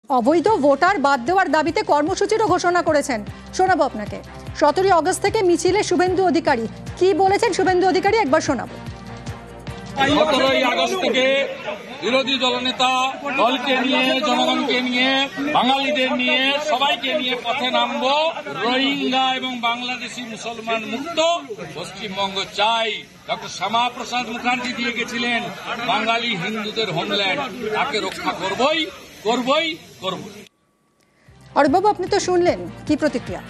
অবৈধ ভোটার বাদ দেওয়ার দাবিতে কর্মসূচিরও ঘোষণা করেছেন, শোনাবো আপনাকে। 17 আগস্ট থেকে মিছিলে শুভেন্দু অধিকারী কি বলেছেন শুভেন্দু অধিকারী একবার শোনাবো। 17 আগস্ট থেকে বিরোধী দলনেতা দলকে নিয়ে, জনগণকে নিয়ে, বাঙালিদের নিয়ে, সবাইকে নিয়ে পথে নামবো। রোহিঙ্গা এবং বাংলাদেশি মুসলমান মুক্ত পশ্চিমবঙ্গ চাই। ডক্টর শ্যামাপ্রসাদ মুখার্জি দিয়ে গেছিলেন বাঙালি হিন্দুদের হোমল্যান্ড, তাকে রক্ষা করবই। অরূপবাবু, আপনি তো শুনলেন, কি প্রতিক্রিয়া?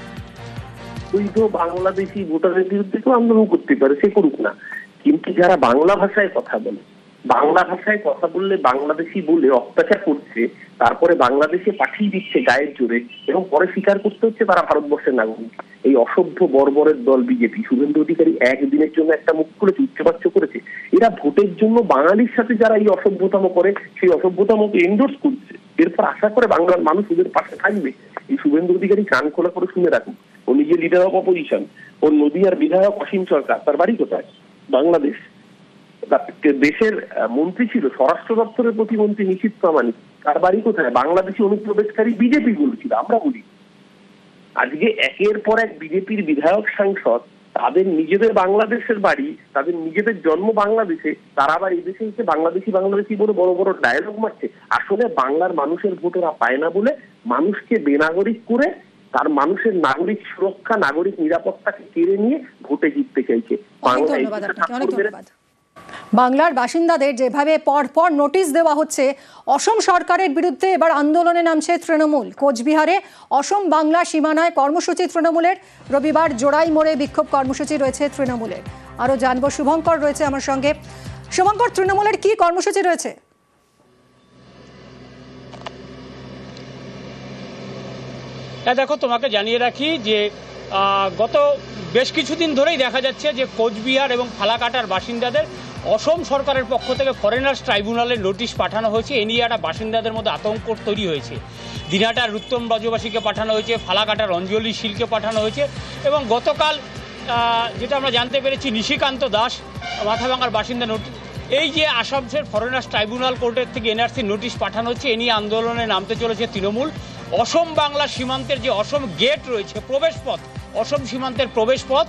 বৈধ বাংলাদেশি ভোটারের বিরুদ্ধে তো আন্দোলন করতে পারে, সে করুক না, কিন্তু যারা বাংলা ভাষায় কথা বলে, বাংলা ভাষায় কথা বললে বাংলাদেশি বলে অত্যাচার করছে, তারপরে বাংলাদেশে পাঠিয়ে দিচ্ছে গায়ের জোরে, এবং পরে স্বীকার করতে হচ্ছে তারা ভারতবর্ষের নাগরিক, এই অসভ্য বর্বরের দল বিজেপি। শুভেন্দু অধিকারী একদিনের জন্য একটা মুখ খুলেছে, উচ্চবাচ্য করেছে। এরা ভোটের জন্য বাঙালির সাথে যারা এই অসভ্যতম করে, সেই অসভ্যতমকে এন্ডোর্স করছে। এরপর আশা করে বাংলার মানুষ ওদের পাশে থাকবে। এই শুভেন্দু অধিকারী কান খোলা করে শুনে রাখুন। ও নিজে লিডার অফ অপোজিশন, ওর নদিয়ার বিধায়ক অসীম সরকার, তার বাড়ি কোথায়? বাংলাদেশ। দেশের মন্ত্রী ছিল, স্বরাষ্ট্র দপ্তরের প্রতিমন্ত্রী নিশীথ প্রামাণিক, তার বাড়ি কোথায়? বাংলাদেশি অনুপ্রবেশকারী বিজেপি বলেছিল, আমরা বলি। আজকে একের পর এক বিজেপির বিধায়ক সাংসদ তাদের নিজেদের বাংলাদেশের বাড়ি, তাদের নিজেদের জন্ম বাংলাদেশে, তারা আবার এই দেশে এসে বাংলাদেশি বলে বড় বড় ডায়লগ মারছে। আসলে বাংলার মানুষের ভোট ওরা পায় না বলে মানুষকে বেনাগরিক করে তার মানুষের নাগরিক সুরক্ষা, নাগরিক নিরাপত্তাকে কেড়ে নিয়ে ভোটে জিততে চাইছে। বাংলার বাসিন্দাদের যেভাবে পরপর নোটিশ দেওয়া হচ্ছে, অসম সরকারের বিরুদ্ধে এবার আন্দোলনে নামছে তৃণমূল। কোচবিহারে অসম বাংলা সীমানায় কর্মসূচি তৃণমূলের। রবিবার জোড়াই মোড়ে বিক্ষোভ কর্মসূচি রয়েছে তৃণমূলের। আরো জানবো, শুভঙ্কর রয়েছে আমার সঙ্গে। শুভঙ্কর, তৃণমূলের কি কর্মসূচি রয়েছে? দেখো, তোমাকে জানিয়ে রাখি যে গত বেশ কিছুদিন ধরেই দেখা যাচ্ছে যে কোচবিহার এবং ফালাকাটার বাসিন্দাদের অসম সরকারের পক্ষ থেকে ফরেনার্স ট্রাইব্যুনালে নোটিশ পাঠানো হয়েছে। এ নিয়ে একটা বাসিন্দাদের মধ্যে আতঙ্ক তৈরি হয়েছে। দিনহাটার রুত্তম ব্রজবাসীকে পাঠানো হয়েছে, ফালাকাটার অঞ্জলি শীলকে পাঠানো হয়েছে, এবং গতকাল যেটা আমরা জানতে পেরেছি, নিশিকান্ত দাস মাথাভাঙার বাসিন্দা এই যে আসামের ফরেনার্স ট্রাইব্যুনাল কোর্টের থেকে এনআরসি নোটিশ পাঠানো হচ্ছে, এ নিয়ে আন্দোলনে নামতে চলেছে তৃণমূল। অসম বাংলা সীমান্তের যে অসম গেট রয়েছে, প্রবেশপথ, অসম সীমান্তের প্রবেশপথ,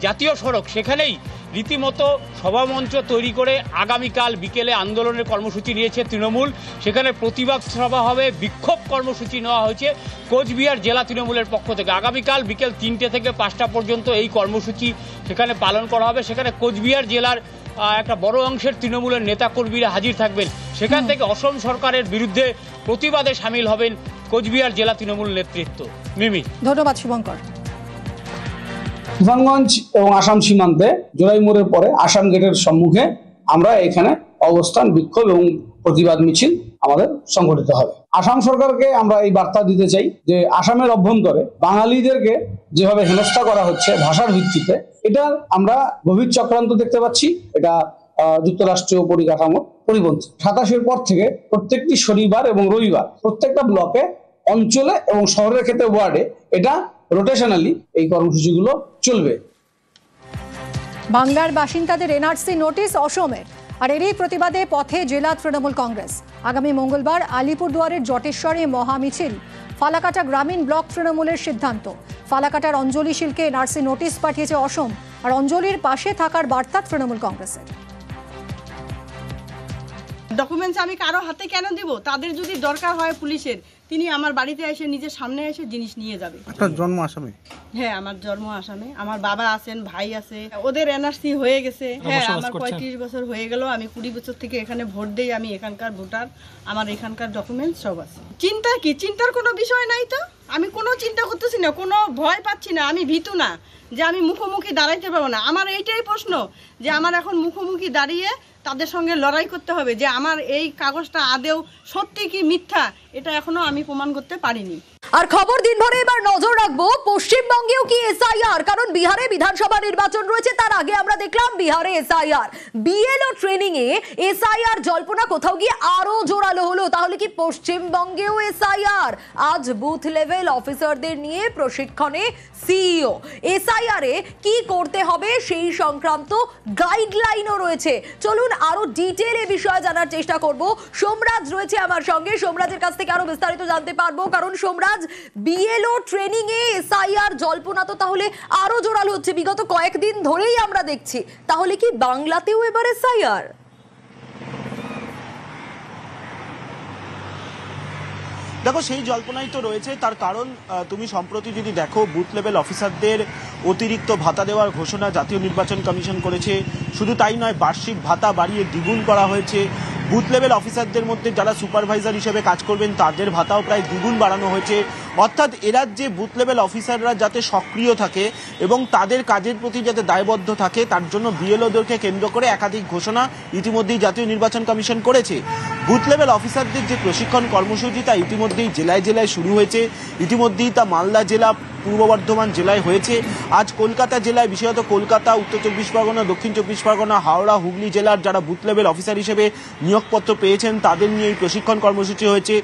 জাতীয় সড়ক, সেখানেই রীতিমতো সভামঞ্চ তৈরি করে আগামীকাল বিকেলে আন্দোলনের কর্মসূচি নিয়েছে তৃণমূল। সেখানে প্রতিবাদ সভা হবে, বিক্ষোভ কর্মসূচি নেওয়া হয়েছে কোচবিহার জেলা তৃণমূলের পক্ষ থেকে। আগামীকাল বিকেল 3টে থেকে 5টা পর্যন্ত এই কর্মসূচি সেখানে পালন করা হবে। সেখানে কোচবিহার জেলার একটা বড় অংশের তৃণমূলের নেতাকর্মীরা হাজির থাকবেন। সেখান থেকে অসম সরকারের বিরুদ্ধে প্রতিবাদে সামিল হবেন কোচবিহার জেলা তৃণমূল নেতৃত্ব। মিমি, ধন্যবাদ শুভঙ্কর। তুফানগঞ্জ এবং আসাম সীমান্তে জোড়াই মোড়ের পরে আসাম গেটের সম্মুখে আমরা এখানে অবস্থান, বিক্ষোভ এবং প্রতিবাদ মিছিল আমাদের সংগঠিত হবে। আসাম সরকারকে আমরা এই বার্তা দিতে চাই যে আসামের অভ্যন্তরে বাঙালিদেরকে যেভাবে হেনস্থা করা হচ্ছে ভাষার ভিত্তিতে, এটা আমরা গভীর চক্রান্ত দেখতে পাচ্ছি। এটা যুক্তরাষ্ট্রীয় পরিকাঠামোর পরিপন্থী। 27-এর পর থেকে প্রত্যেকটি শনিবার এবং রবিবার প্রত্যেকটা ব্লকে, অঞ্চলে এবং শহরের ক্ষেত্রে ওয়ার্ডে এটা রোটেশনালি এই কর্মসূচিগুলো চলবে। বাংলার বাসিন্দাদের এনআরসি নোটিশ অসমের, আর এরই প্রতিবাদে পথে জেলা তৃণমূল কংগ্রেস। আগামী মঙ্গলবার আলিপুরদুয়ারের জটেশ্বরে মহামিছিল। ফালাকাটা গ্রামীণ ব্লক তৃণমূলের সিদ্ধান্ত, ফালাকাটার অঞ্জলি শীলকে এনআরসি নোটিশ পাঠিয়েছে অসম, আর অঞ্জলির পাশে থাকার বার্তা তৃণমূল কংগ্রেসের। ডকুমেন্টস আমি কারো হাতে কেন দিব? তাদের যদি দরকার হয় পুলিশের, তিনি আমার বাড়িতে এসে নিজের সামনে এসে জিনিস নিয়ে যাবে। আপনার জন্ম আসামে? হ্যাঁ, আমার জন্ম আসামে। আমার বাবা আছেন, ভাই আছে, ওদের এনআরসি হয়ে গেছে। হ্যাঁ, আমার 35 বছর হয়ে গেল। আমি 20 বছর থেকে এখানে ভোট দেই। আমি এখানকার ভোটার, আমার এখানকার ডকুমেন্টস সব আছে। চিন্তা কি? চিন্তার কোনো বিষয় নাই তো। আমি কোনো চিন্তা করতেছি না, কোনো ভয় পাচ্ছি না, আমি ভীতু না যে আমি মুখোমুখি দাঁড়াইতে পারবো না। আমার এইটাই প্রশ্ন যে আমার এখন মুখোমুখি দাঁড়িয়ে তাদের সঙ্গে লড়াই করতে হবে যে আমার এই কাগজটা আদেও সত্যি কি মিথ্যা, এটা এখনো আমি প্রমাণ করতে পারিনি। আর খবর দিনভরে এবার নজর রাখবো পশ্চিমবঙ্গেও কি এসআইআর, কারণ বিহারে বিধানসভা নির্বাচন রয়েছে। তার আগে আমরা দেখলাম বিহারে এসআইআর, বিএলও ট্রেনিং এ এসআইআর জল্পনা কোথাও গিয়ে আরো জোরালো হলো। তাহলে কি পশ্চিমবঙ্গেও এসআইআর? আজ বুথ লেভেল অফিসারদের নিয়ে প্রশিক্ষণে সিইও। এসআইআর এ কি করতে হবে সেই সংক্রান্ত গাইডলাইনও রয়েছে। চলুন আরো ডিটেইল এই বিষয়ে জানার চেষ্টা করব। সোমরাজ রয়েছে আমার সঙ্গে, সোমরাজের কাছ থেকে আরো বিস্তারিত জানতে পারবো। কারণ সোমরাজ, বিএলও ট্রেনিং এ এসআইআর জল্পনা তো তাহলে আরো জোরালো হচ্ছে, বিগত কয়েকদিন ধরেই আমরা দেখছি। তাহলে কি বাংলাতেও এবার এসআইআর? দেখো, সেই জল্পনাই তো রয়েছে। তার কারণ তুমি সম্প্রতি যদি দেখো, বুথ লেভেল অফিসারদের অতিরিক্ত ভাতা দেওয়ার ঘোষণা জাতীয় নির্বাচন কমিশন করেছে। শুধু তাই নয়, বার্ষিক ভাতা বাড়িয়ে দ্বিগুণ করা হয়েছে। বুথ লেভেল অফিসারদের মধ্যে যারা সুপারভাইজার হিসেবে কাজ করবেন তাদের ভাতাও প্রায় দ্বিগুণ বাড়ানো হয়েছে। অর্থাৎ এরাজ্যে বুথ লেভেল অফিসাররা যাতে সক্রিয় থাকে এবং তাদের কাজের প্রতি যাতে দায়বদ্ধ থাকে, তার জন্য বিএলওদেরকে কেন্দ্র করে একাধিক ঘোষণা ইতিমধ্যেই জাতীয় নির্বাচন কমিশন করেছে। বুথ লেভেল অফিসারদের যে প্রশিক্ষণ কর্মসূচি তা ইতিমধ্যেই জেলায় জেলায় শুরু হয়েছে। ইতিমধ্যেই তা মালদা জেলা, পূর্ব বর্ধমান জেলায় হয়েছে। আজ কলকাতা জেলায়, বিশেষত কলকাতা, উত্তর চব্বিশ পরগনা, দক্ষিণ চব্বিশ পরগনা, হাওড়া, হুগলি জেলার যারা বুথ লেভেল অফিসার হিসেবে নিয়োগপত্র পেয়েছেন তাদের নিয়ে এই প্রশিক্ষণ কর্মসূচি হয়েছে।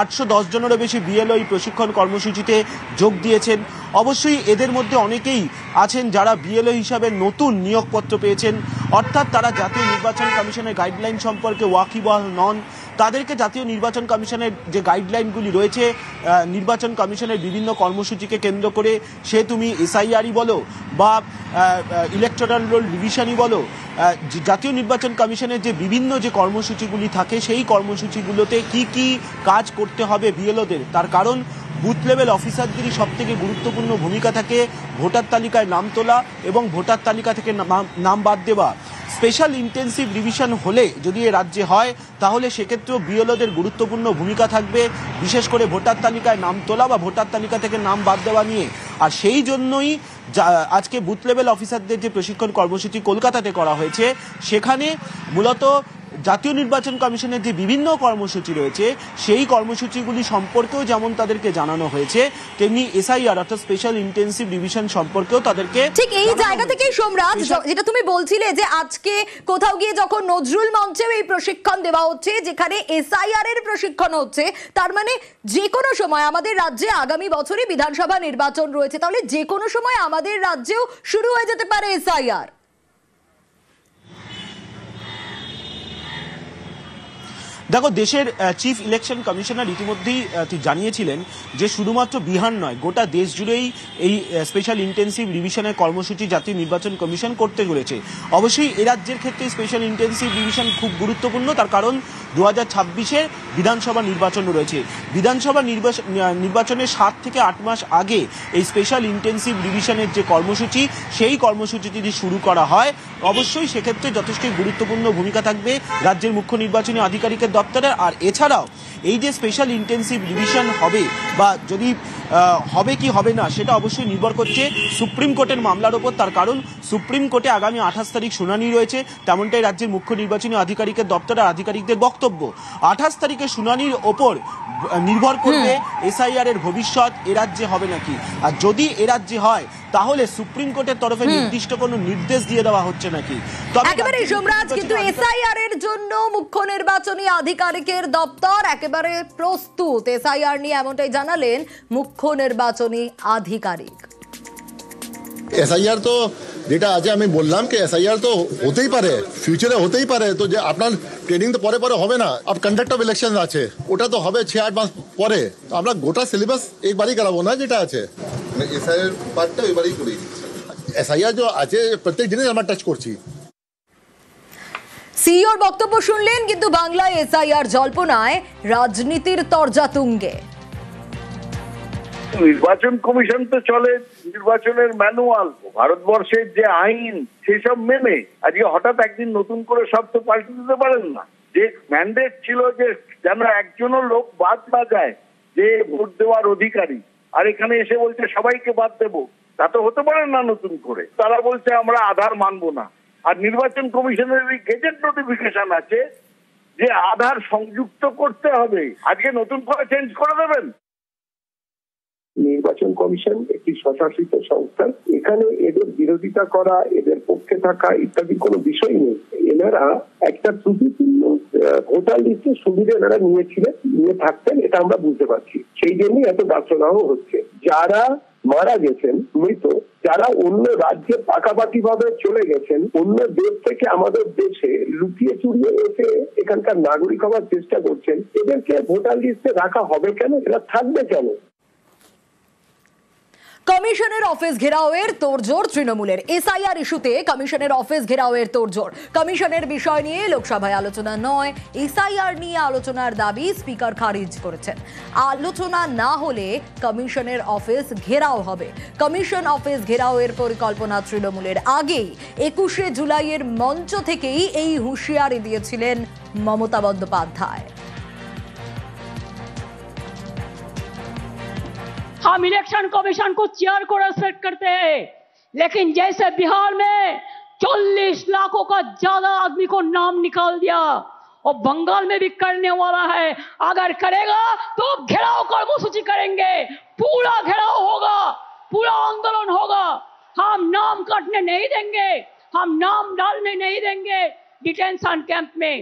810 জনেরও বেশি বিএলও এই প্রশিক্ষণ কর্মসূচিতে যোগ দিয়েছেন। অবশ্যই এদের মধ্যে অনেকেই আছেন যারা বিএলও হিসাবে নতুন নিয়োগপত্র পেয়েছেন, অর্থাৎ তারা জাতীয় নির্বাচন কমিশনের গাইডলাইন সম্পর্কে ওয়াকিবহাল নন। তাদেরকে জাতীয় নির্বাচন কমিশনের যে গাইডলাইনগুলি রয়েছে, নির্বাচন কমিশনের বিভিন্ন কর্মসূচিকে কেন্দ্র করে, সে তুমি এসআইআরই বলো বা ইলেকটোরাল রোল ডিভিশনই বলো, জাতীয় নির্বাচন কমিশনের যে বিভিন্ন যে কর্মসূচিগুলি থাকে সেই কর্মসূচিগুলোতে কি কি কাজ করতে হবে বিএলওদের, তার কারণ বুথ লেভেল অফিসারদেরই সব থেকে গুরুত্বপূর্ণ ভূমিকা থাকে ভোটার তালিকায় নাম তোলা এবং ভোটার তালিকা থেকে নাম বাদ দেওয়া। স্পেশাল ইন্টেন্সিভ রিভিশন হলে যদি এ রাজ্যে হয় তাহলে সেক্ষেত্রেও বিএলওদের গুরুত্বপূর্ণ ভূমিকা থাকবে, বিশেষ করে ভোটার তালিকায় নাম তোলা বা ভোটার তালিকা থেকে নাম বাদ দেওয়া নিয়ে। আর সেই জন্যই আজকে বুথ লেভেল অফিসারদের যে প্রশিক্ষণ কর্মসূচি কলকাতাতে করা হয়েছে, সেখানে মূলত জাতীয় নির্বাচন কমিশনের যে বিভিন্ন কর্মসূচি রয়েছে সেই কর্মসূচিগুলি সম্পর্কেও যেমন তাদেরকে জানানো হয়েছে, তেমনি এসআইআর অর্থাৎ স্পেশাল ইন্টেন্সিভ রিভিশন সম্পর্কেও তাদেরকে ঠিক এই জায়গা থেকেই সোমরাজ, যেটা তুমি বলছিলে যে আজকে কোথাও গিয়ে যখন নজরুল মঞ্চেও এই প্রশিক্ষণ দেওয়া হচ্ছে, যেখানে এসআইআর এর প্রশিক্ষণ হচ্ছে, তার মানে যে কোনো সময় আমাদের রাজ্যে আগামী বছরে বিধানসভা নির্বাচন রয়েছে, তাহলে যে কোনো সময় আমাদের রাজ্যেও শুরু হয়ে যেতে পারে এসআইআর। দেখো, দেশের চিফ ইলেকশন কমিশনার ইতিমধ্যেই জানিয়েছিলেন যে শুধুমাত্র বিহার নয়, গোটা দেশ জুড়েই এই স্পেশাল ইন্টেন্সিভ রিভিশনের কর্মসূচি জাতীয় নির্বাচন কমিশন করতে চলেছে। অবশ্যই এ রাজ্যের ক্ষেত্রে স্পেশাল ইন্টেন্সিভ রিভিশন খুব গুরুত্বপূর্ণ, তার কারণ 2026-এর বিধানসভা নির্বাচন রয়েছে। বিধানসভা নির্বাচনের 7 থেকে 8 মাস আগে এই স্পেশাল ইন্টেন্সিভ রিভিশনের যে কর্মসূচি, সেই কর্মসূচি যদি শুরু করা হয় অবশ্যই সেক্ষেত্রে যথেষ্ট গুরুত্বপূর্ণ ভূমিকা থাকবে রাজ্যের মুখ্য নির্বাচনী আধিকারিকের দপ্তরের। আর এছাড়াও এই যে স্পেশাল ইন্টেন্সিভ রিভিশন হবে বা যদি হবে কি হবে না সেটা অবশ্যই নির্ভর করছে সুপ্রিম কোর্টের মামলার ওপর, তার কারণ সুপ্রিম কোর্টে আগামী 28 তারিখ শুনানি রয়েছে, তেমনটাই রাজ্যের মুখ্য নির্বাচনী আধিকারিকের দপ্তরের আধিকারিকদের বক্তব্য। 28 তারিখের শুনানির ওপর নির্ভর করবে এসআইআর এর ভবিষ্যৎ এ রাজ্যে হবে নাকি। আর যদি এ রাজ্যে হয় তাহলে সুপ্রিম কোর্টের তরফে নির্দিষ্ট কোনো নির্দেশ দিয়ে দেওয়া হচ্ছে নাকি। একেবারে সোমরাজ, কিন্তু এসআইআর এর জন্য মুখ্য নির্বাচনী আধিকারিকের দপ্তর একেবারে প্রস্তুত। এসআইআর নিয়ে এমনটাই জানালেন মুখ্য নির্বাচনী আধিকারিক। এসআইআর তো যেটা আজ আমি বললাম কি এসআইআর তো হতেই পারে, ফিউচারে হতেই পারে, তো যে আপনার ট্রেনিং তো পরে পরে হবে না। আর কন্ডাক্ট অফ ইলেকশন আছে, ওটা তো হবে 6-8 মাস পরে। তো আমরা গোটা সিলেবাস একবারই করাবো না, যেটা আছে এসআইআর পার্টটা এবারই করি। এসআইআর যে আছে প্রত্যেক জিনিস আমরা টাচ করছি। সিইওর বক্তব্য শুনলেন, কিন্তু বাংলায় এসআইআর জল্পনায় রাজনীতির তরজা তুঙ্গে। নির্বাচন কমিশন তো চলে নির্বাচনের ম্যানুয়াল, ভারতবর্ষের যে আইন সেসব মেনে। আজকে হঠাৎ একদিন নতুন করে সব তো পাল্টে দিতে পারেন না। যে ম্যান্ডেট ছিল যে যেন একজনও লোক বাদ না যায় যে ভোট দেওয়ার অধিকারী, আর এখানে এসে বলছে সবাইকে বাদ দেবো, তা তো হতে পারে না নতুন করে। তারা বলছে আমরা আধার মানবো না। আর নির্বাচন কমিশনের গেজেট নোটিফিকেশন আছে যে আধার সংযুক্ত করতে হবে, আজকে নতুন করে চেঞ্জ করে দেবেন। নির্বাচন কমিশন একটি স্বশাসিত সংস্থা, এখানে এদের বিরোধিতা করা, এদের পক্ষে থাকা ইত্যাদি কোনো বিষয় নেই। এনারা একটা ত্রুটিপূর্ণ ভোটার লিস্টের সুবিধা এনারা নিয়ে থাকতেন, এটা আমরা বুঝতে পারছি। সেই জন্যই এত দাসদাহ হচ্ছে। যারা মারা গেছেন, মৃত, যারা অন্য রাজ্যে পাকাপাকি ভাবে চলে গেছেন, অন্য দেশ থেকে আমাদের দেশে লুকিয়ে চুরিয়ে এসে এখানকার নাগরিক হওয়ার চেষ্টা করছেন, এদেরকে ভোটার লিস্টে রাখা হবে কেন? এরা থাকবে কেন? কমিশনের অফিস ঘেরাওয়ের তোড়জোড় তৃণমূলের। এসআইআর ইস্যুতে কমিশনের অফিস ঘেরাওয়ের তোড়জোড়। কমিশনের বিষয় নিয়ে লোকসভায় আলোচনা নয়, এসআইআর নিয়ে আলোচনার দাবি স্পিকার খারিজ করেছেন। আলোচনা না হলে কমিশনের অফিস ঘেরাও হবে। কমিশন অফিস ঘেরাওয়ের পরিকল্পনা তৃণমূলের। আগেই 21শে জুলাইয়ের মঞ্চ থেকেই এই হুঁশিয়ারি দিয়েছিলেন মমতা বন্দ্যোপাধ্যায়। हम इलेक्शन कमीशन को चेयर को रेस्पेक्ट करते हैं, लेकिन जैसे बिहार में 40 लाखों का ज्यादा आदमी को नाम निकाल दिया और बंगाल में भी करने वाला है, अगर करेगा तो घेराव कर्मसूची करेंगे, पूरा घेराव होगा, पूरा आंदोलन होगा। हम नाम काटने नहीं देंगे, हम नाम डालने नहीं देंगे डिटेंशन कैंप में।